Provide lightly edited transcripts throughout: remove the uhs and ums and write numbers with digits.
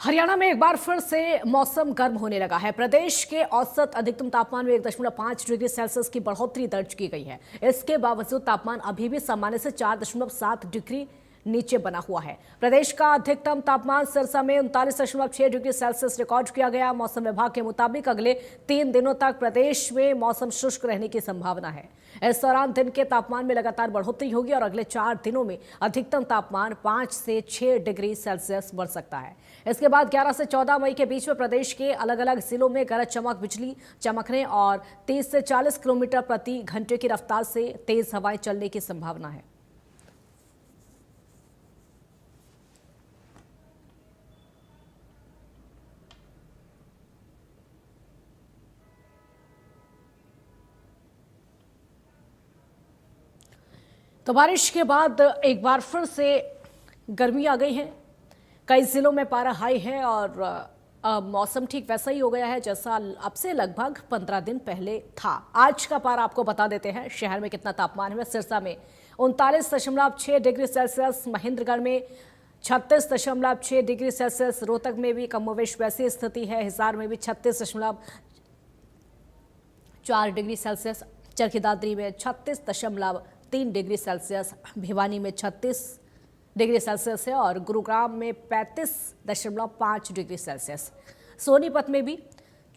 हरियाणा में एक बार फिर से मौसम गर्म होने लगा है। प्रदेश के औसत अधिकतम तापमान में 1.5 डिग्री सेल्सियस की बढ़ोतरी दर्ज की गई है। इसके बावजूद तापमान अभी भी सामान्य से 4.7 डिग्री नीचे बना हुआ है। प्रदेश का अधिकतम तापमान सिरसा में 39.6 डिग्री सेल्सियस रिकॉर्ड किया गया। मौसम विभाग के मुताबिक अगले 3 दिनों तक प्रदेश में मौसम शुष्क रहने की संभावना है। इस दौरान दिन के तापमान में लगातार बढ़ोतरी होगी और अगले 4 दिनों में अधिकतम तापमान 5 से 6 डिग्री सेल्सियस बढ़ सकता है। इसके बाद 11 से 14 मई के बीच में प्रदेश के अलग अलग जिलों में गरज चमक, बिजली चमकने और 30 से 40 किलोमीटर प्रति घंटे की रफ्तार से तेज हवाएं चलने की संभावना है। तो बारिश के बाद एक बार फिर से गर्मी आ गई है। कई जिलों में पारा हाई है और मौसम ठीक वैसा ही हो गया है जैसा अब से लगभग 15 दिन पहले था। आज का पारा आपको बता देते हैं शहर में कितना तापमान है। सिरसा में 39.6 डिग्री सेल्सियस, महेंद्रगढ़ में 36.6 डिग्री सेल्सियस, रोहतक में भी कमोवेश वैसी स्थिति है, हिसार में भी 36.4 डिग्री सेल्सियस, चरखी में 36.3 डिग्री सेल्सियस, भिवानी में 36 डिग्री सेल्सियस है और गुरुग्राम में 35.5 डिग्री सेल्सियस। सोनीपत में भी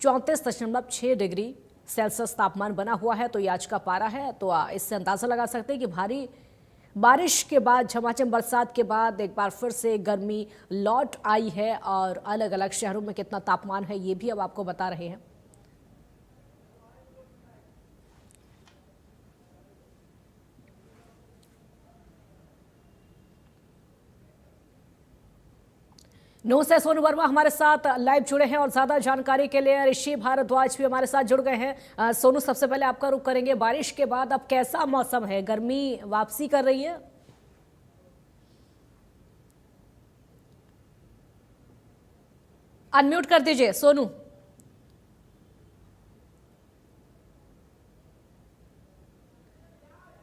34.6 डिग्री सेल्सियस तापमान बना हुआ है। तो ये आज का पारा है। तो इससे अंदाज़ा लगा सकते हैं कि भारी बारिश के बाद, झमाझम बरसात के बाद एक बार फिर से गर्मी लौट आई है और अलग अलग शहरों में कितना तापमान है ये भी अब आपको बता रहे हैं। नो से सोनू वर्मा हमारे साथ लाइव जुड़े हैं और ज्यादा जानकारी के लिए ऋषि भारद्वाज भी हमारे साथ जुड़ गए हैं। सोनू, सबसे पहले आपका रुख करेंगे। बारिश के बाद अब कैसा मौसम है? गर्मी वापसी कर रही है? अनम्यूट कर दीजिए सोनू।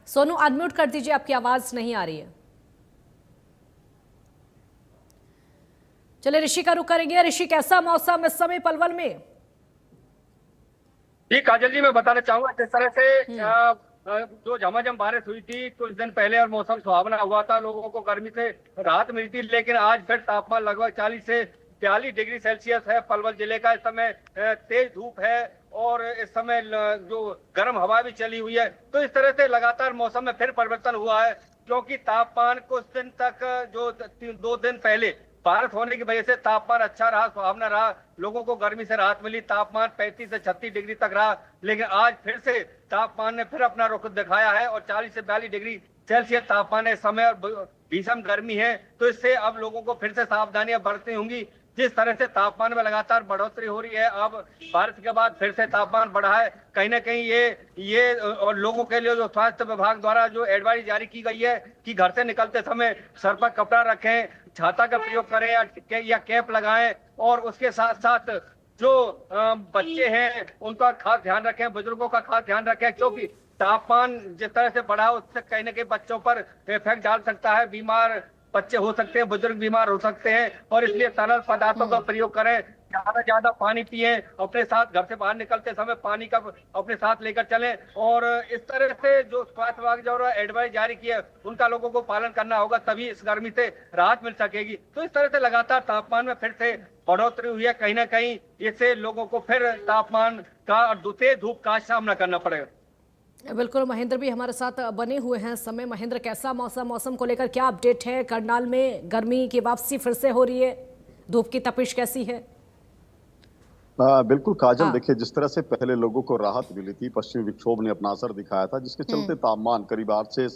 सोनू अनम्यूट कर दीजिए, आपकी आवाज नहीं आ रही है। चलिए ऋषि का रुख करेंगे। ऋषि, कैसा मौसम इस समय पलवल में? जी काजल जी, मैं बताना चाहूंगा जिस तरह से जो झमाझम बारिश हुई थी कुछ दिन पहले और मौसम सुहावना हुआ था, लोगों को गर्मी से राहत मिली थी, लेकिन आज फिर तापमान लगभग 40 से 42 डिग्री सेल्सियस है। पलवल जिले का इस समय तेज धूप है और इस समय जो गर्म हवा भी चली हुई है। तो इस तरह से लगातार मौसम में फिर परिवर्तन हुआ है, क्योंकि तापमान कुछ दिन तक जो 2 दिन पहले बारिश होने की वजह से तापमान अच्छा रहा, सुहावना रहा, लोगों को गर्मी से राहत मिली, तापमान 35 से 36 डिग्री तक रहा। लेकिन आज फिर से तापमान ने फिर अपना रुख दिखाया है और 40 से 42 डिग्री सेल्सियस तापमान है इस समय और भीषण गर्मी है। तो इससे अब लोगों को फिर से सावधानियां बरतनी होंगी। जिस तरह से तापमान में लगातार बढ़ोतरी हो रही है, अब बारिश के बाद फिर से तापमान बढ़ा है। कहीं ना कहीं ये और लोगों के लिए जो स्वास्थ्य विभाग द्वारा जो एडवाइस जारी की गई है कि घर से निकलते समय सर पर कपड़ा रखें, छाता का प्रयोग करें या कैप लगाएं, और उसके साथ साथ जो बच्चे हैं उनका खास ध्यान रखें, बुजुर्गों का खास ध्यान रखें, क्योंकि तापमान जिस तरह से बढ़ा उससे कहीं ना कहीं बच्चों पर इफेक्ट डाल सकता है। बीमार बच्चे हो सकते हैं, बुजुर्ग बीमार हो सकते हैं, और इसलिए तरल पदार्थों का प्रयोग करें, ज्यादा पानी पिए, अपने साथ घर से बाहर निकलते समय पानी का अपने साथ लेकर चलें। और इस तरह से जो स्वास्थ्य विभाग जो एडवाइस जारी की है उनका लोगों को पालन करना होगा, तभी इस गर्मी से राहत मिल सकेगी। तो इस तरह से लगातार तापमान में फिर से बढ़ोतरी हुई है। कहीं ना कहीं इससे लोगों को फिर तापमान का और तेज धूप का सामना करना पड़ेगा। बिल्कुल, महेंद्र भी हमारे साथ बने हुए हैं समय। महेंद्र, कैसा मौसम को लेकर क्या अपडेट है? करनाल में गर्मी की वापसी फिर से हो रही है, धूप की तपिश कैसी है? बिल्कुल काजल, देखिए जिस तरह से पहले लोगों को राहत मिली थी, पश्चिमी विक्षोभ ने अपना असर दिखाया था, जिसके चलते तापमान करीब 8 से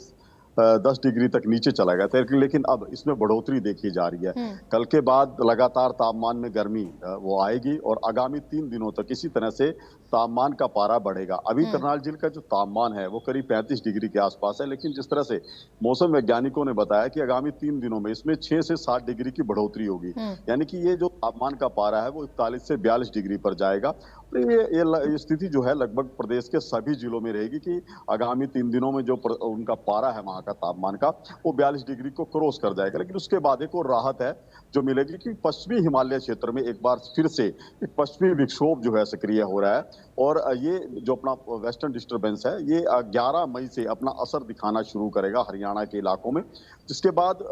10 डिग्री तक नीचे चला गया था, लेकिन अब इसमें बढ़ोतरी देखी जा रही है। कल के बाद लगातार तापमान में गर्मी वो आएगी और आगामी 3 दिनों तक इसी तरह से तापमान का पारा बढ़ेगा। अभी करनाल जिले का जो तापमान है वो करीब 35 डिग्री के आसपास है, लेकिन जिस तरह से मौसम वैज्ञानिकों ने बताया कि आगामी 3 दिनों में इसमें 6 से 7 डिग्री की बढ़ोतरी होगी, यानी कि ये जो तापमान का पारा है वो 41 से 42 डिग्री पर जाएगा। तो ये स्थिति जो है लगभग प्रदेश के सभी जिलों में रहेगी कि आगामी 3 दिनों में जो उनका पारा है वहां का तापमान का वो 42 डिग्री को क्रॉस कर जाएगा। लेकिन उसके बाद एक और राहत है, जो मिलेगी कि पश्चिमी हिमालय क्षेत्र में एक बार फिर से एक पश्चिमी विक्षोभ जो है सक्रिय हो रहा है। और ये जो अपना वेस्टर्न डिस्टरबेंस है ये 11 मई से अपना असर दिखाना शुरू करेगा हरियाणा के इलाकों में, जिसके बाद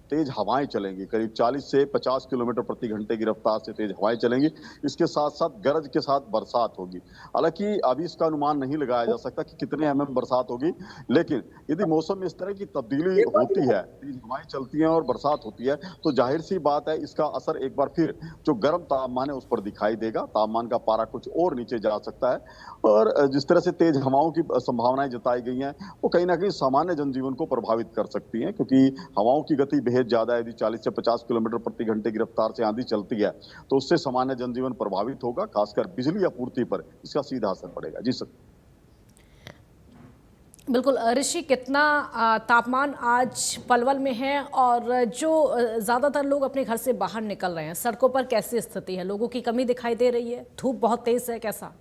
तेज हवाएं चलेंगी, करीब 40 से 50 किलोमीटर प्रति घंटे की रफ्तार से तेज हवाएं चलेंगी। इसके साथ साथ गरज के साथ बरसात होगी। हालांकि अभी इसका अनुमान नहीं लगाया जा सकता कि कितने mm बरसात होगी, लेकिन यदि मौसम में इस तरह की तब्दीली होती है, तेज हवाएं चलती हैं और बरसात होती है, तो जाहिर सी बात है इसका असर एक बार फिर जो गर्म तापमान है उस पर दिखाई देगा। तापमान का पारा कुछ और नीचे जा सकता है। और जिस तरह से तेज हवाओं की संभावनाएं जताई गई हैं वो कहीं ना कहीं सामान्य जनजीवन को प्रभावित कर सकती हैं, क्योंकि हवाओं की गति बेहद ज्यादा है। यदि 40 से 50 किलोमीटर प्रति घंटे की रफ्तार से आंधी चलती है तो उससे सामान्य जनजीवन प्रभावित होगा, खासकर बिजली आपूर्ति पर इसका सीधा असर पड़ेगा। जी सर। बिल्कुल ऋषि, कितना तापमान आज पलवल में है और जो ज़्यादातर लोग अपने घर से बाहर निकल रहे हैं, सड़कों पर कैसी स्थिति है? लोगों की कमी दिखाई दे रही है? धूप बहुत तेज है, कैसा?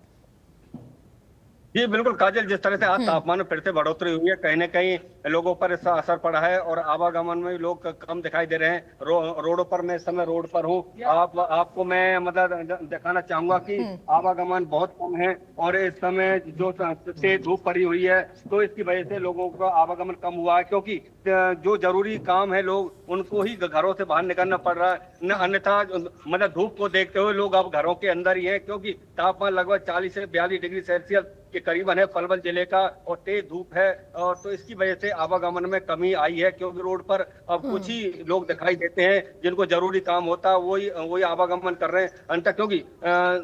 जी बिल्कुल काजल, जिस तरह से आज तापमान में फिर से बढ़ोतरी हुई है, कहीं न कहीं लोगों पर इसका असर पड़ा है और आवागमन में लोग कम दिखाई दे रहे हैं। रोडों पर मैं इस समय रोड पर हूँ, आपको मैं मतलब दिखाना चाहूंगा कि आवागमन बहुत कम है और इस समय जो तेज धूप पड़ी हुई है तो इसकी वजह से लोगों का आवागमन कम हुआ है, क्योंकि जो जरूरी काम है लोग उनको ही घरों से बाहर निकलना पड़ रहा है। अन्यथा मतलब धूप को देखते हुए लोग अब घरों के अंदर ही है, क्योंकि तापमान लगभग 40 से 42 डिग्री सेल्सियस के करीबन है पलवल जिले का और तेज धूप है। और तो इसकी वजह से आवागमन में कमी आई है, क्योंकि रोड पर अब कुछ ही लोग दिखाई देते हैं जिनको जरूरी काम होता है वही आवागमन कर रहे हैं। अंत क्योंकि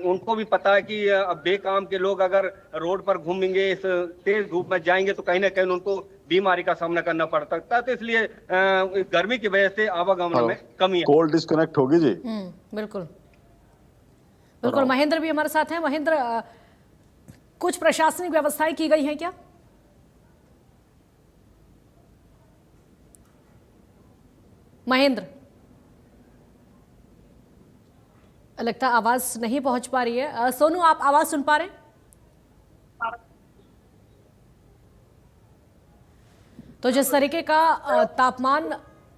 उनको भी पता है कि बेकाम के लोग अगर रोड पर घूमेंगे, इस तेज धूप में जाएंगे तो कहीं ना कहीं उनको बीमारी का सामना करना पड़ सकता है। तो इसलिए गर्मी की वजह से आवागमन में कमी है। कॉल डिस्कनेक्ट होगी जी। बिल्कुल बिल्कुल। महेंद्र भी हमारे साथ हैं। महेंद्र, कुछ प्रशासनिक व्यवस्थाएं की गई हैं क्या? महेंद्र, लगता है आवाज नहीं पहुंच पा रही है। सोनू, आप आवाज सुन पा रहे हैं? तो जिस तरीके का तापमान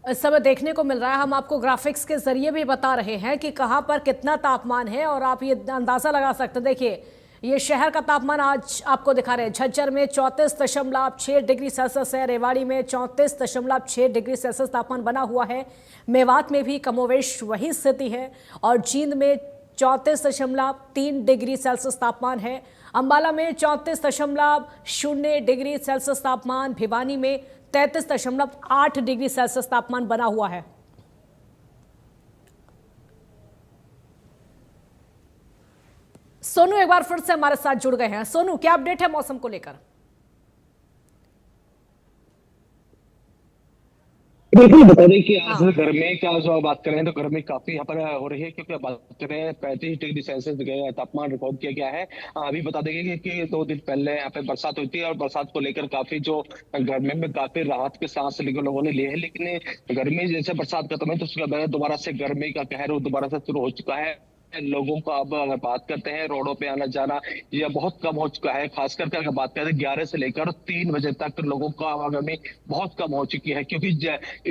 इस समय देखने को मिल रहा है, हम आपको ग्राफिक्स के जरिए भी बता रहे हैं कि कहां पर कितना तापमान है और आप ये अंदाजा लगा सकते हैं। देखिए, ये शहर का तापमान आज आपको दिखा रहे हैं। झज्जर में 34.6 डिग्री सेल्सियस है, रेवाड़ी में 34.6 डिग्री सेल्सियस तापमान बना हुआ है, मेवात में भी कमोवेश वही स्थिति है और जींद में 34.3 डिग्री सेल्सियस तापमान है, अंबाला में 34.0 डिग्री सेल्सियस तापमान, भिवानी में 33.8 डिग्री सेल्सियस तापमान बना हुआ है। सोनू एक बार फिर से हमारे साथ जुड़ गए हैं। सोनू, क्या अपडेट है मौसम को लेकर? बिल्कुल बता दें कि आज गर्मी का जो बात करें तो गर्मी काफी यहाँ पर हो रही है, क्योंकि बात करें 35 डिग्री सेल्सियस तापमान रिकॉर्ड किया गया है। अभी बता देंगे कि 2 दिन पहले यहाँ पे बरसात हुई थी और बरसात को लेकर काफी जो गर्मी में काफी राहत के सांस लोगों ने लिए है, लेकिन गर्मी जैसे बरसात खत्म है तो उसके बाद दोबारा से गर्मी का कहर दोबारा से शुरू हो चुका है। लोगों को अब अगर बात करते हैं, रोडों पे आना जाना यह बहुत कम हो चुका है। खास करके अगर बात करें 11 से लेकर 3 बजे तक लोगों का आवागमन बहुत कम हो चुकी है, क्योंकि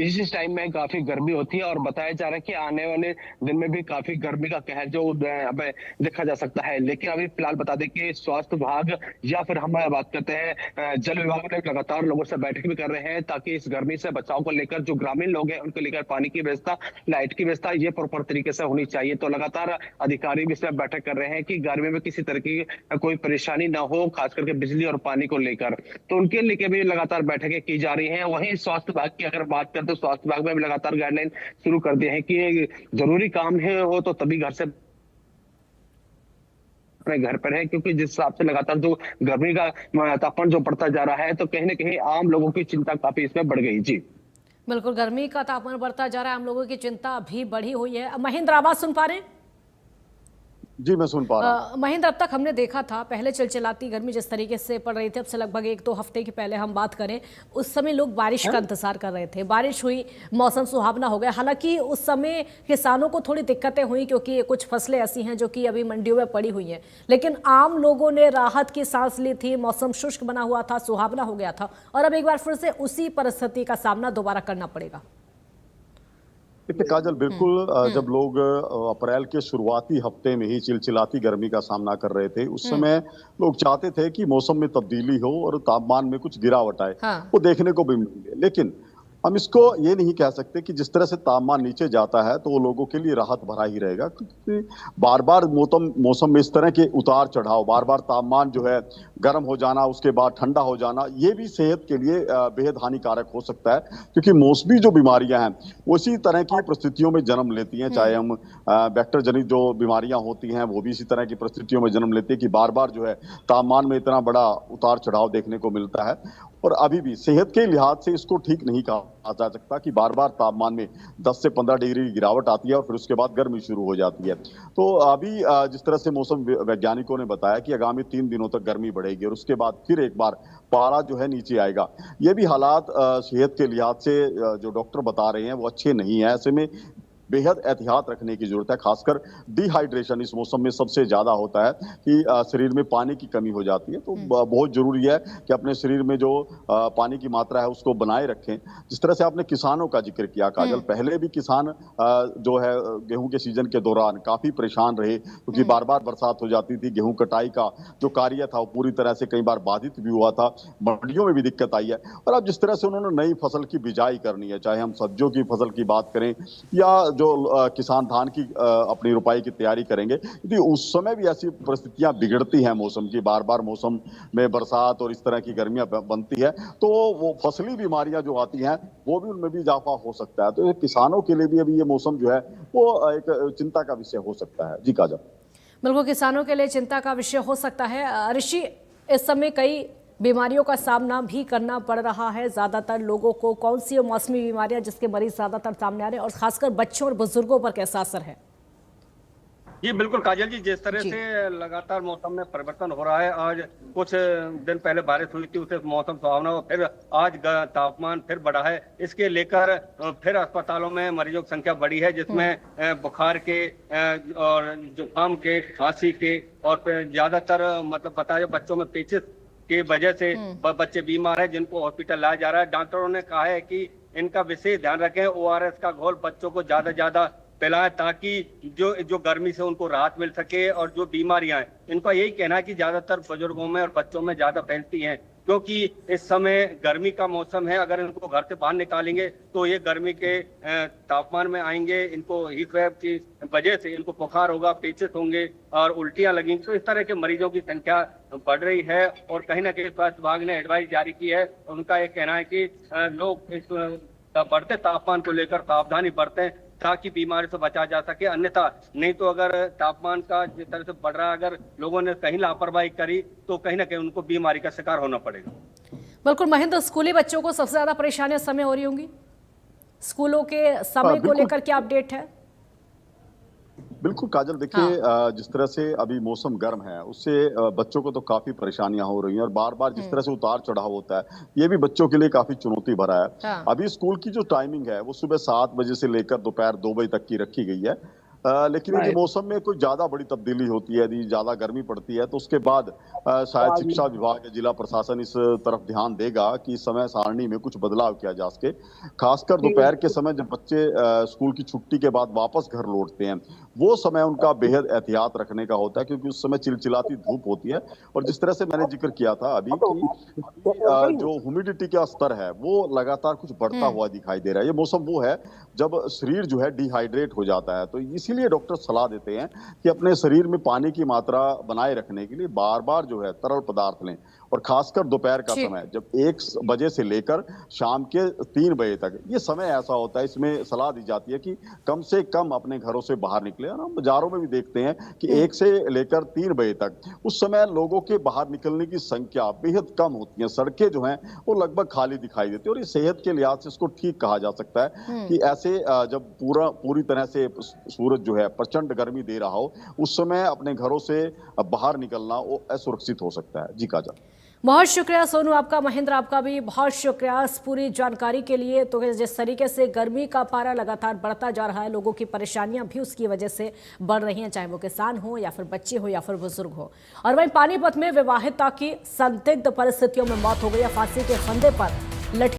इस टाइम में काफी गर्मी होती है और बताया जा रहा है कि आने वाले दिन में भी काफी गर्मी का कहर जो अब देखा जा सकता है। लेकिन अभी फिलहाल बता दें कि स्वास्थ्य विभाग या फिर हम बात करते हैं जल विभाग ने लगातार लोगों से बैठक भी कर रहे हैं, ताकि इस गर्मी से बचाव को लेकर जो ग्रामीण लोग हैं उनको लेकर पानी की व्यवस्था, लाइट की व्यवस्था ये प्रॉपर तरीके से होनी चाहिए। तो लगातार अधिकारी भी इसमें बैठक कर रहे हैं कि गर्मी में किसी तरह की कोई परेशानी ना हो, खास करके बिजली और पानी को लेकर, तो उनके लेके भी लगातार बैठकें की जा रही हैं। वहीं स्वास्थ्य विभाग की अगर बात करें तो स्वास्थ्य विभाग में भी लगातार गाइडलाइन शुरू कर दिए हैं कि जरूरी काम है हो तो तभी घर से अपने घर पर है, क्योंकि जिस हिसाब से लगातार जो गर्मी का तापमान जो बढ़ता जा रहा है तो कहीं ना कहीं आम लोगों की चिंता काफी इसमें बढ़ गई। जी बिल्कुल, गर्मी का तापमान बढ़ता जा रहा है, आम लोगों की चिंता भी बढ़ी हुई है। महेंद्र, आवाज सुन पा रहे हैं? जी मैं सुन पा रहा हूं। महेंद्र, अब तक हमने देखा था पहले चिलचिलाती गर्मी जिस तरीके से पड़ रही थी, अब से लगभग 1-2 हफ्ते की पहले हम बात करें, उस समय लोग बारिश का इंतजार कर रहे थे। बारिश हुई, मौसम सुहावना हो गया। हालांकि उस समय किसानों को थोड़ी दिक्कतें हुई, क्योंकि कुछ फसलें ऐसी हैं जो कि अभी मंडियों में पड़ी हुई हैं, लेकिन आम लोगों ने राहत की सांस ली थी। मौसम शुष्क बना हुआ था, सुहावना हो गया था, और अब एक बार फिर से उसी परिस्थिति का सामना दोबारा करना पड़ेगा। देखिए काजल, बिल्कुल जब लोग अप्रैल के शुरुआती हफ्ते में ही चिलचिलाती गर्मी का सामना कर रहे थे, उस समय लोग चाहते थे कि मौसम में तब्दीली हो और तापमान में कुछ गिरावट आए। हाँ। वो देखने को भी मिले, लेकिन हम इसको ये नहीं कह सकते कि जिस तरह से तापमान नीचे जाता है तो वो लोगों के लिए राहत भरा ही रहेगा, क्योंकि बार बार मौसम में इस तरह के उतार चढ़ाव, बार बार तापमान जो है गर्म हो जाना, उसके बाद ठंडा हो जाना, ये भी सेहत के लिए बेहद हानिकारक हो सकता है, क्योंकि मौसमी जो बीमारियां हैं उसी तरह की परिस्थितियों में जन्म लेती हैं। चाहे हम वेक्टर जनित जो बीमारियां होती हैं वो भी इसी तरह की परिस्थितियों में जन्म लेती है कि बार बार जो है तापमान में इतना बड़ा उतार चढ़ाव देखने को मिलता है। और अभी भी सेहत के लिहाज से इसको ठीक नहीं कहा जा सकता कि बार बार तापमान में 10 से 15 डिग्री की गिरावट आती है और फिर उसके बाद गर्मी शुरू हो जाती है। तो अभी जिस तरह से मौसम वैज्ञानिकों ने बताया कि आगामी 3 दिनों तक गर्मी बढ़ेगी और उसके बाद फिर एक बार पारा जो है नीचे आएगा। ये भी हालात सेहत के लिहाज से जो डॉक्टर बता रहे हैं वो अच्छे नहीं है। ऐसे में बेहद एहतियात रखने की जरूरत है। खासकर डिहाइड्रेशन इस मौसम में सबसे ज्यादा होता है कि शरीर में पानी की कमी हो जाती है। तो बहुत जरूरी है कि अपने शरीर में जो पानी की मात्रा है उसको बनाए रखें। जिस तरह से आपने किसानों का जिक्र किया काजल, पहले भी किसान जो है गेहूं के सीजन के दौरान काफी परेशान रहे, क्योंकि बार बार बरसात हो जाती थी। गेहूं कटाई का जो कार्य था वो पूरी तरह से कई बार बाधित भी हुआ था, मंडियों में भी दिक्कत आई है। और अब जिस तरह से उन्होंने नई फसल की बिजाई करनी है, चाहे हम सब्जियों की फसल की बात करें या जो किसान धान की अपनी रुपाई की तैयारी करेंगे, क्योंकि उस समय भी ऐसी परिस्थितियां बिगड़ती हैं मौसम की, बार बार मौसम में बरसात और इस तरह की गर्मियां बनती है, तो वो फसली बीमारियां जो आती हैं वो भी उनमें भी इजाफा हो सकता है। तो किसानों के लिए भी अभी ये मौसम जो है वो एक चिंता का विषय हो सकता है। जी काजल, बिल्कुल किसानों के लिए चिंता का विषय हो सकता है। ऋषि, इस समय कई बीमारियों का सामना भी करना पड़ रहा है ज्यादातर लोगों को। कौन सी मौसमी बीमारियां जिसके मरीज ज्यादातर सामने आ रहे हैं और खासकर बच्चों और बुजुर्गों पर कैसा असर है? जी बिल्कुल काजल जी, जिस तरह से लगातार मौसम में परिवर्तन हो रहा है, आज कुछ दिन पहले बारिश हुई थी, उससे मौसम सुहावना हो, फिर आज तापमान फिर बढ़ा है। इसके लेकर फिर अस्पतालों में मरीजों की संख्या बढ़ी है, जिसमें बुखार के और जुकाम के, खांसी के और ज्यादातर मतलब बताया बच्चों में पेचिश की वजह से बच्चे बीमार हैं, जिनको हॉस्पिटल लाया जा रहा है। डॉक्टरों ने कहा है कि इनका विशेष ध्यान रखें, ORS का घोल बच्चों को ज्यादा पिलाएं, ताकि जो गर्मी से उनको राहत मिल सके। और जो बीमारियां हैं, इनका यही कहना है कि ज्यादातर बुजुर्गों में और बच्चों में ज्यादा फैलती हैं, क्योंकि इस समय गर्मी का मौसम है। अगर इनको घर से बाहर निकालेंगे तो ये गर्मी के तापमान में आएंगे, इनको हीट वेव की वजह से इनको बुखार होगा, पेचिश होंगे और उल्टियां लगेंगी। तो इस तरह के मरीजों की संख्या बढ़ रही है और कहीं ना कहीं स्वास्थ्य विभाग ने एडवाइस जारी की है। उनका ये कहना है कि लोग इस बढ़ते तापमान को लेकर सावधानी बरतें, ताकि बीमारी से बचा जा सके। अन्यथा नहीं तो अगर तापमान का जिस तरह से बढ़ रहा है, अगर लोगों ने कहीं लापरवाही करी तो कहीं ना कहीं उनको बीमारी का शिकार होना पड़ेगा। बिल्कुल महेंद्र, स्कूली बच्चों को सबसे ज्यादा परेशानियां समय हो रही होंगी। स्कूलों के समय को लेकर क्या अपडेट है? बिल्कुल काजल, देखिए जिस तरह से अभी मौसम गर्म है उससे बच्चों को तो काफी परेशानियां हो रही हैं और बार बार जिस तरह से उतार चढ़ाव होता है ये भी बच्चों के लिए काफी चुनौती भरा है। अभी स्कूल की जो टाइमिंग है वो सुबह 7 बजे से लेकर दोपहर 2 बजे तक की रखी गई है। लेकिन यदि मौसम में कोई ज्यादा बड़ी तब्दीली होती है, यदि ज्यादा गर्मी पड़ती है, तो उसके बाद शायद शिक्षा विभाग या जिला प्रशासन इस तरफ ध्यान देगा कि समय सारणी में कुछ बदलाव किया जा सके। खासकर दोपहर के समय जब बच्चे स्कूल की छुट्टी के बाद वापस घर लौटते हैं, वो समय उनका बेहद एहतियात रखने का होता है, क्योंकि उस समय चिलचिलाती धूप होती है। और जिस तरह से मैंने जिक्र किया था अभी कि जो ह्यूमिडिटी का स्तर है वो लगातार कुछ बढ़ता हुआ दिखाई दे रहा है। ये मौसम वो है जब शरीर जो है डिहाइड्रेट हो जाता है। तो इसीलिए डॉक्टर सलाह देते हैं कि अपने शरीर में पानी की मात्रा बनाए रखने के लिए बार बार जो है तरल पदार्थ लें। और खासकर दोपहर का समय जब 1 बजे से लेकर शाम के 3 बजे तक, ये समय ऐसा होता है, इसमें सलाह दी जाती है कि कम से कम अपने घरों से बाहर निकले। और हम बाजारों में भी देखते हैं कि 1 से लेकर 3 बजे तक उस समय लोगों के बाहर निकलने की संख्या बेहद कम होती है। सड़कें जो हैं वो लगभग खाली दिखाई देती है। और ये सेहत के लिहाज से इसको ठीक कहा जा सकता है कि ऐसे जब पूरी तरह से सूरज जो है प्रचंड गर्मी दे रहा हो, उस समय अपने घरों से बाहर निकलना वो असुरक्षित हो सकता है। जी काजल, बहुत शुक्रिया सोनू आपका, महेंद्र आपका भी बहुत शुक्रिया इस पूरी जानकारी के लिए। तो जिस तरीके से गर्मी का पारा लगातार बढ़ता जा रहा है, लोगों की परेशानियां भी उसकी वजह से बढ़ रही हैं, चाहे वो किसान हो या फिर बच्चे हो या फिर बुजुर्ग हो। और वहीं पानीपत में विवाहिता की संदिग्ध परिस्थितियों में मौत हो गई है। फांसी के फंदे पर लटकी